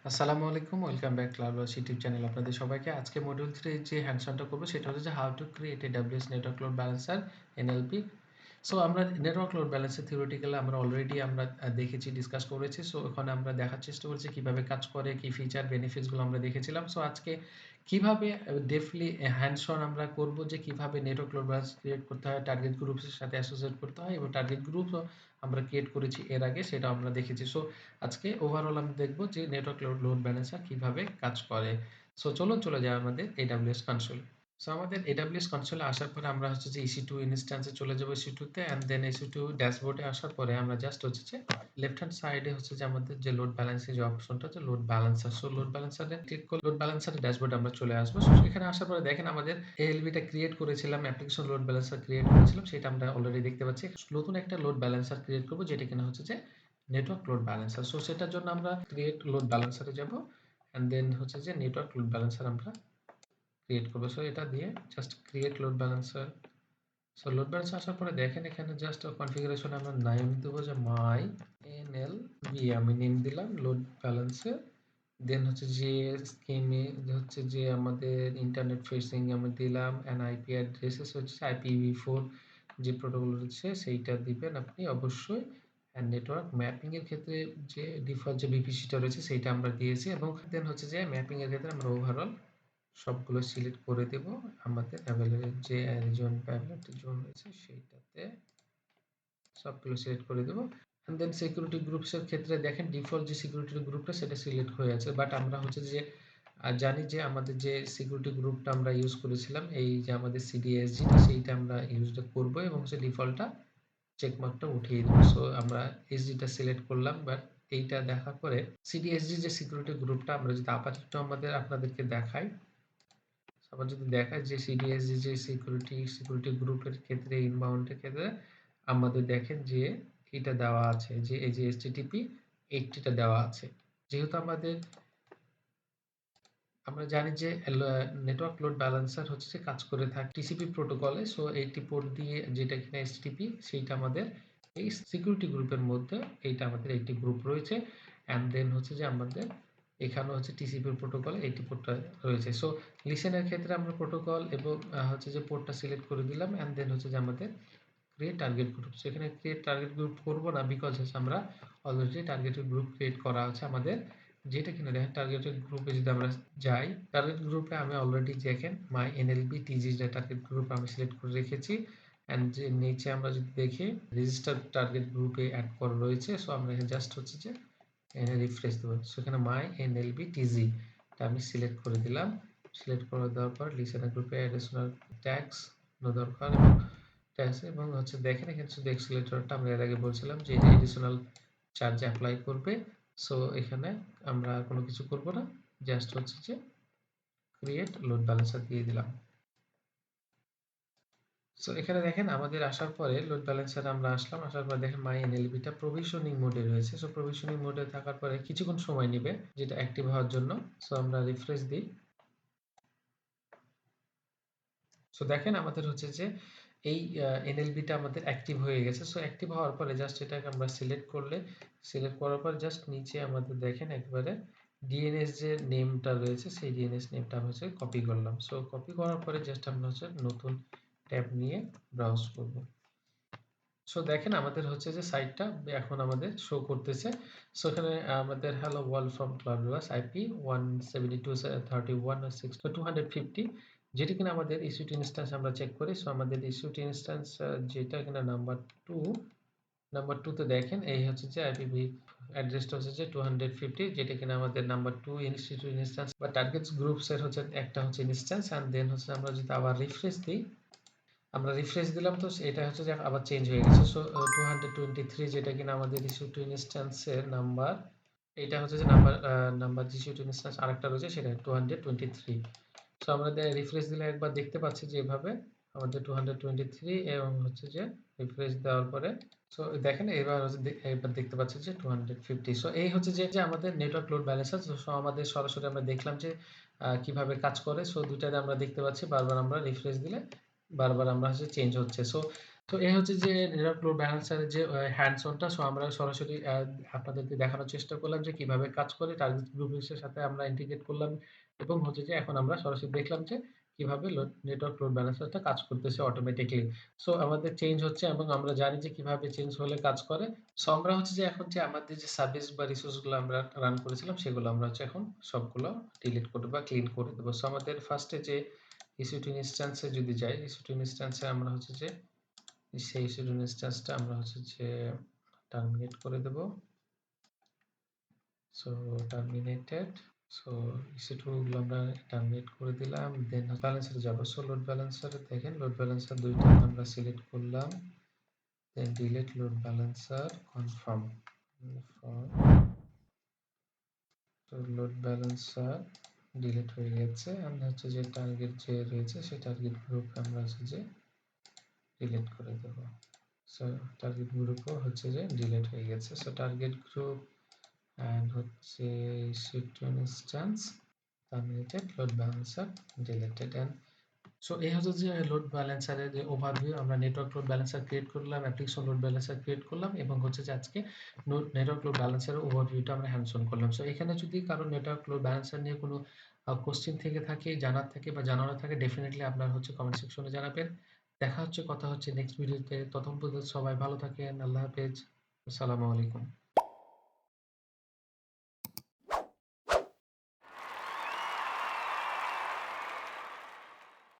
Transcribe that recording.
আসসালামু আলাইকুম। Welcome back ClouDolus YouTube channel আপনাদের সবাইকে। আজকে মডিউল 3 যে হ্যান্ডস অনটা করব সেটা হচ্ছে যে how to create AWS network load balancer NLP। So আমরা নেটওয়ার্ক লোড ব্যালেন্সার থিওরিটিক্যালি আমরা অলরেডি দেখেছি, ডিসকাস করেছি। সো ওখানে আমরা দেখার চেষ্টা করেছি কিভাবে কাজ করে, কি ফিচার বেনিফিটস গুলো আমরা দেখেছিলাম। সো আজকে কিভাবে ডেফলি হ্যান্ডস অন আমরা করব যে কিভাবে নেটওয়ার্ক লোড ব্যালেন্স ক্রিয়েট করতে হয়, টার্গেট গ্রুপস এর সাথে অ্যাসোসিয়েট করতে হয় এবং টার্গেট গ্রুপও আমরা ক্রিয়েট করেছি এর আগে, সেটা আমরা দেখেছি। সো আজকে ওভারঅল আমরা দেখব যে নেটওয়ার্ক লোড ব্যালেন্সার কিভাবে কাজ করে। সো চলুন চলে যাই আমাদের AWS কনসোল। সো আমাদের AWS কনসোলে আসার পরে আমরা হচ্ছে যে EC2 ইনস্ট্যান্সে চলে যাব, EC2 তে, এন্ড দেন EC2 ড্যাশবোর্ডে আসার পরে আমরা জাস্ট হচ্ছে যে লেফট হ্যান্ড সাইডে হচ্ছে যে আমাদের যে লোড ব্যালেন্সিং যে অপশনটা আছে লোড ব্যালেন্সার। সো লোড ব্যালেন্সারে ক্লিক করে লোড ব্যালেন্সারের ড্যাশবোর্ডে আমরা চলে আসবো। সো এখানে আসার পরে দেখেন আমাদের ALB টা ক্রিয়েট করেছিলাম, অ্যাপ্লিকেশন লোড ব্যালেন্সার ক্রিয়েট করেছিলাম, সেটা আমরা অলরেডি দেখতে পাচ্ছি। নতুন একটা লোড ব্যালেন্সার ক্রিয়েট করব যেটা কিনা হচ্ছে যে নেটওয়ার্ক লোড ব্যালেন্সার। সো সেটার জন্য আমরা ক্রিয়েট লোড ব্যালেন্সারে যাব, এন্ড দেন হচ্ছে যে নেটওয়ার্ক লোড ব্যালেন্সার আমরা ক্রিয়েট করব। সো এটা দিয়ে just create load balancer. So load balancer আসার পরে দেখেন এখানে জাস্ট কনফিগারেশন আমরা নেম দেব যে মাই NLB, আমি নেম দিলাম লোড ব্যালেন্সে। দেন হচ্ছে যে স্কিমে হচ্ছে যে আমাদের ইন্টারনেট ফেসিং আমি দিলাম, এন্ড আইপি অ্যাড্রেসেস হচ্ছে IPv4 যে প্রোটোকল রয়েছে সেইটা দিবেন আপনি অবশ্যই। এন্ড নেটওয়ার্ক ম্যাপিং এর ক্ষেত্রে যে ডিফল্ট যে VPC টা রয়েছে সেইটা আমরা দিয়েছি, এবং দেন হচ্ছে যে ম্যাপিং এর ক্ষেত্রে আমরা ওভারঅল সবগুলো সিলেক্ট করে দেব আমাদের অ্যাভেলেবল যে অ্যাভেলেবল জোন রয়েছে সেইটাতে সবগুলো সিলেক্ট করে দেব। এন্ড দেন সিকিউরিটি গ্রুপস এর ক্ষেত্রে দেখেন ডিফল্ট যে সিকিউরিটি গ্রুপটা সেটা সিলেক্ট হয়ে আছে, বাট আমরা হচ্ছে যে জানি যে আমাদের যে সিকিউরিটি গ্রুপটা আমরা ইউজ করেছিলাম এই যে আমাদের CDSG সেইটা আমরা ইউজটা করব, এবং হচ্ছে ডিফল্টটা চেক মার্কটা উঠিয়ে দেব। সো আমরা এসজিটা সিলেক্ট করলাম, বাট এইটা দেখার পরে CDSG যে সিকিউরিটি গ্রুপটা আমরা যদি আপাতত আপনাদেরকে দেখাই, আবার যদি দেখায় যে CDSG যে সিকিউরিটি গ্রুপের ক্ষেত্রে ইনবাউন্ডের ক্ষেত্রে আমাদের দেখেন যে এটা দেওয়া আছে যে এই যে HTTP 80 টা দেওয়া আছে। যেহেতু আমরা জানি যে নেটওয়ার্ক লোড ব্যালেন্সার হচ্ছে যে কাজ করে থাকে TCP প্রোটোকলে। সো 80 পোর্ট দিয়ে যেটা কিনা HTTP সেইটা আমাদের এই সিকিউরিটি গ্রুপের মধ্যে এইটা আমাদের 80 গ্রুপ রয়েছে, এন্ড দেন হচ্ছে যে আমাদের এখানেও হচ্ছে TCP প্রোটোকলে 80 পোর্টটা রয়েছে। সো লিসেনের ক্ষেত্রে আমরা প্রোটোকল এবং হচ্ছে যে পোর্টটা সিলেক্ট করে দিলাম, এন্ড দেন হচ্ছে যে আমাদের ক্রিয়েট টার্গেট গ্রুপ। সেখানে ক্রিয়েট টার্গেট গ্রুপ করব না, বিকজ হচ্ছে আমরা অলরেডি টার্গেটেড গ্রুপ ক্রিয়েট করা আছে আমাদের, যেটা কিনা দেখেন টার্গেটেড গ্রুপে যদি আমরা যাই, টার্গেট গ্রুপে আমি অলরেডি দেখেন মাই NLB TG যে টার্গেট গ্রুপ আমি সিলেক্ট করে রেখেছি, এন্ড যে নিচে আমরা যদি দেখি রেজিস্টার টার্গেট গ্রুপে অ্যাড করা রয়েছে। সো আমরা এখানে জাস্ট হচ্ছে যে এখানে রিফ্রেশ দেবো। সেখানে মাই NLB TG এটা আমি সিলেক্ট করে দিলাম। সিলেক্ট করে দেওয়ার পর লিসেনার গ্রুপে অ্যাডিশনাল ট্যাক্স নো দরকার, এবং ট্যাক্স এবং হচ্ছে দেখেন এখানে শুধু এক্সিলেটরটা আমরা এর আগে বলছিলাম যে এডিশনাল চার্জ অ্যাপ্লাই করবে। সো এখানে আমরা আর কোনো কিছু করব না, জাস্ট হচ্ছে যে ক্রিয়েট লোড ব্যালেন্সার দিয়ে দিলাম। সো এখানে দেখেন আমাদের আসার পরে লোড ব্যালেন্সার আমরা আসলাম, আসার পরে দেখেন মাই NLB টা প্রভিশনিং মোডে রয়েছে। সো প্রভিশনিং মোডে থাকার পরে কিছুক্ষণ সময় নেবে যেটা অ্যাক্টিভ হওয়ার জন্য। সো আমরা রিফ্রেশ দিই। সো দেখেন আমাদের হচ্ছে যে এই NLB টা আমাদের অ্যাক্টিভ হয়ে গেছে। সো অ্যাক্টিভ হওয়ার পরে জাস্ট এটাকে আমরা সিলেক্ট করলে, সিলেক্ট করার পর জাস্ট নিচে আমাদের দেখেন একবারে DNS যে নেমটা রয়েছে সেই DNS নেমটা আমি হচ্ছে কপি করলাম। সো কপি করার পরে জাস্ট আমরা হচ্ছে নতুন ট্যাব নিয়ে ব্রাউজ করব। সো দেখেন আমাদের হচ্ছে যে সাইটটা এখন আমাদের শো করতেছে। সো এখানে আমাদের hello world from ClouDolus IP 172.31.6 যেটা কিনা আমাদের EC2 ইনস্ট্যান্স আমরা চেক করি। সো আমাদের EC2 ইনস্ট্যান্স যেটা কিনা নাম্বার 2 তে দেখেন এই হচ্ছে যে IPv অ্যাড্রেসটা হচ্ছে যে 250, যেটা কিনা আমাদের নাম্বার 2 EC2 ইনস্ট্যান্স বা টার্গেটস গ্রুপস এর হচ্ছে একটা হচ্ছে ইনস্ট্যান্স, এন্ড দেন হচ্ছে আমরা যদি আবার রিফ্রেশ দিই, আমরা রিফ্রেশ দিলাম তো এটা হচ্ছে যে আবার চেঞ্জ হয়ে গেছে। সো 223 যেটা কিনা আমাদের EC2 ইনস্ট্যান্সের নাম্বার, এটা হচ্ছে যে নাম্বার EC2 ইনস্ট্যান্স আরেকটা রয়েছে সেটা 223। সো আমরা রিফ্রেশ দিলে একবার দেখতে পাচ্ছি যে এভাবে আমাদের 223, এবং হচ্ছে যে রিফ্রেশ দেওয়ার পরে সো দেখেন এবার হচ্ছে এবার দেখতে পাচ্ছি যে 250। সো এই হচ্ছে যে আমাদের নেটওয়ার্ক লোড ব্যালেন্সার। সো আমাদের সরাসরি আমরা দেখলাম যে কিভাবে কাজ করে। সো দুইটাতে আমরা দেখতে পাচ্ছি বারবার আমরা রিফ্রেশ দিলে বারবার আমরা হচ্ছে চেঞ্জ হচ্ছে। সো তো এই হচ্ছে যে নেটওয়ার্ক লোড ব্যালেন্সারের যে হ্যান্ডস অনটা। সো আমরা সরাসরি আপনাদেরকে দেখানোর চেষ্টা করলাম যে কিভাবে কাজ করে। টার্গেট গ্রুপসের সাথে আমরা ইন্টিগ্রেট করলাম এবং হচ্ছে যে এখন আমরা সরাসরি দেখলাম যে কিভাবে নেটওয়ার্ক লোড ব্যালেন্সারটা কাজ করতেছে অটোমেটিক্যালি। সো আমাদের চেঞ্জ হচ্ছে এবং আমরা জানি যে কিভাবে চেঞ্জ হলে কাজ করে। সো আমরা হচ্ছে যে এখন যে আমাদের যে সার্ভিস বা রিসোর্স গুলো আমরা রান করেছিলাম সেগুলো আমরা হচ্ছে এখন সবগুলো ডিলিট করে বা ক্লিন করে দেব। সো আমাদের ফার্স্টে যে EC2 ইনস্ট্যান্স এ যদি যাই, EC2 ইনস্ট্যান্স এ আমরা হচ্ছে যে সেই শিডিউল ইনস্ট্যান্সটা আমরা হচ্ছে যে টার্মিনেট করে দেব। So terminated. সো EC2 গুলো আমরা টার্মিনেট করে দিলাম। দেন ব্যালেন্সারে যাব। সো লোড ব্যালেন্সারে দেখেন লোড ব্যালেন্সার দুইটা আমরা সিলেক্ট করলাম। দেন ডিলিট লোড ব্যালেন্সার কনফার্ম। তো লোড ব্যালেন্সার ডিলিট হয়ে গেছে। আমরা হচ্ছে যে টার্গেট যে রয়েছে সেই টার্গেট গ্রুপ আমরা হচ্ছে যে ডিলিট করে দেব। সো টার্গেট গ্রুপও হচ্ছে যে ডিলিট হয়ে গেছে। সো টার্গেট গ্রুপ অ্যান্ড হচ্ছে EC2 instance terminated load balancer deleted. And so এই হচ্ছে যে লোড ব্যালেন্সারের যে ওভারভিউ। আমরা নেটওয়ার্ক লোড ব্যালেন্সার ক্রিয়েট করলাম, অ্যাপ্লিকেশন লোড ব্যালেন্সার ক্রিয়েট করলাম এবং হচ্ছে যে আজকে নেটওয়ার্ক লোড ব্যালেন্সারের ওভারভিউটা আমরা হ্যান্ডস অন করলাম। সো এখানে যদি কারো নেটওয়ার্ক লোড ব্যালেন্সার নিয়ে কোনো কোশ্চেন থেকে থাকে, জানার থাকে বা জানানো থাকে, ডেফিনেটলি আপনার হচ্ছে কমেন্ট সেকশনে জানাবেন। দেখা হচ্ছে, কথা হচ্ছে নেক্সট ভিডিওতে। ততক্ষণ পর্যন্ত সবাই ভালো থাকেন। আল্লাহ হাফেজ। আসসালামু আলাইকুম।